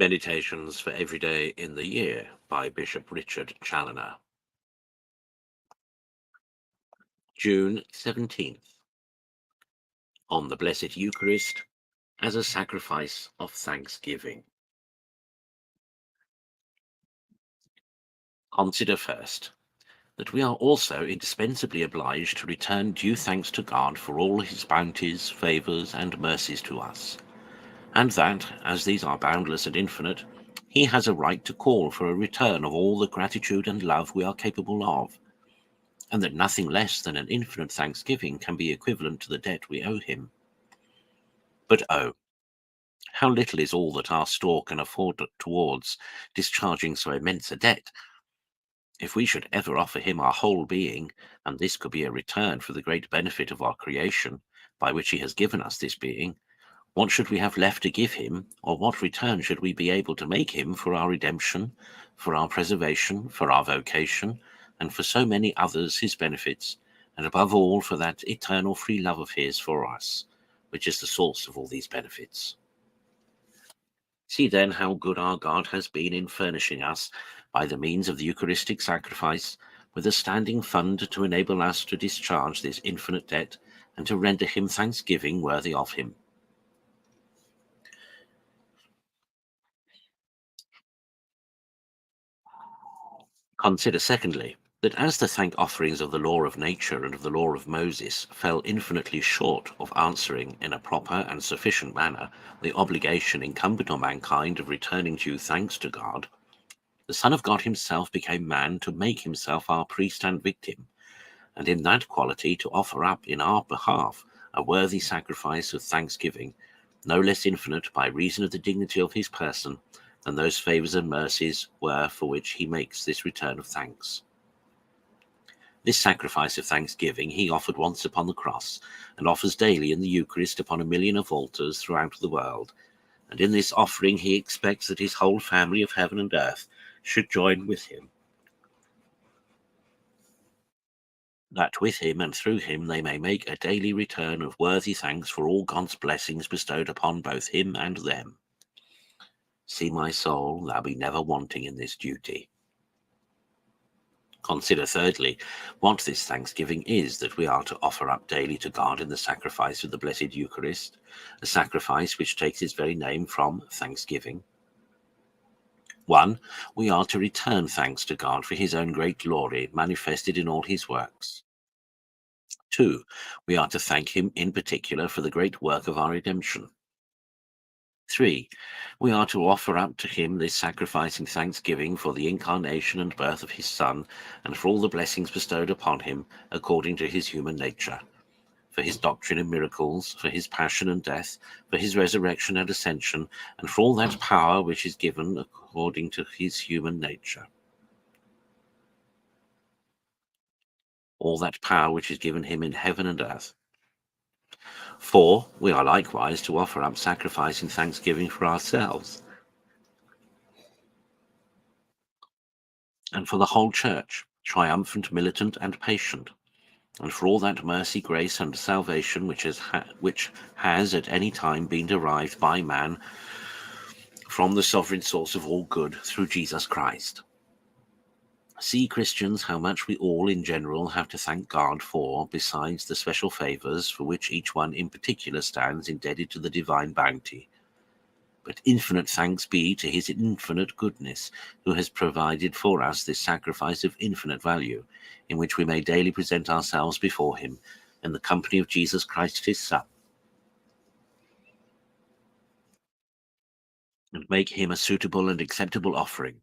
Meditations for Every Day in the Year by Bishop Richard Challoner. June 17th. On the Blessed Eucharist as a sacrifice of thanksgiving. Consider first that we are also indispensably obliged to return due thanks to God for all his bounties, favours, and mercies to us, and that, as these are boundless and infinite, he has a right to call for a return of all the gratitude and love we are capable of, and that nothing less than an infinite thanksgiving can be equivalent to the debt we owe him. But oh, how little is all that our store can afford towards discharging so immense a debt! If we should ever offer him our whole being, and this could be a return for the great benefit of our creation, by which he has given us this being, what should we have left to give him, or what return should we be able to make him for our redemption, for our preservation, for our vocation, and for so many others his benefits, and above all for that eternal free love of his for us, which is the source of all these benefits? See then how good our God has been in furnishing us, by the means of the Eucharistic sacrifice, with a standing fund to enable us to discharge this infinite debt, and to render him thanksgiving worthy of him. Consider, secondly, that as the thank offerings of the law of nature and of the law of Moses fell infinitely short of answering in a proper and sufficient manner the obligation incumbent on mankind of returning due thanks to God, the Son of God himself became man to make himself our priest and victim, and in that quality to offer up in our behalf a worthy sacrifice of thanksgiving, no less infinite by reason of the dignity of his person than those favours and mercies were for which he makes this return of thanks. This sacrifice of thanksgiving he offered once upon the cross, and offers daily in the Eucharist upon 1,000,000 of altars throughout the world, and in this offering he expects that his whole family of heaven and earth should join with him, that with him and through him they may make a daily return of worthy thanks for all God's blessings bestowed upon both him and them. See, my soul, thou be never wanting in this duty. Consider, thirdly, what this thanksgiving is that we are to offer up daily to God in the sacrifice of the Blessed Eucharist, a sacrifice which takes its very name from thanksgiving. 1. We are to return thanks to God for his own great glory manifested in all his works. 2. We are to thank him in particular for the great work of our redemption. 3. We are to offer up to him this sacrificing thanksgiving for the incarnation and birth of his Son, and for all the blessings bestowed upon him according to his human nature, for his doctrine and miracles, for his passion and death, for his resurrection and ascension, and for all that power which is given according to his human nature. All that power which is given him in heaven and earth. 4. We are likewise to offer up sacrifice and thanksgiving for ourselves, and for the whole Church, triumphant, militant, and patient, and for all that mercy, grace, and salvation which has at any time been derived by man from the sovereign source of all good through Jesus Christ. See, Christians, how much we all in general have to thank God for, besides the special favours for which each one in particular stands indebted to the divine bounty. But infinite thanks be to his infinite goodness, who has provided for us this sacrifice of infinite value, in which we may daily present ourselves before him in the company of Jesus Christ his Son, and make him a suitable and acceptable offering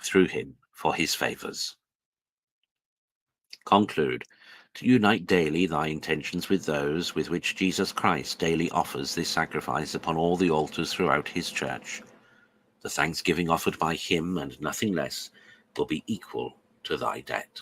through him for his favours. Conclude to unite daily thy intentions with those with which Jesus Christ daily offers this sacrifice upon all the altars throughout his church. The thanksgiving offered by him, and nothing less, will be equal to thy debt.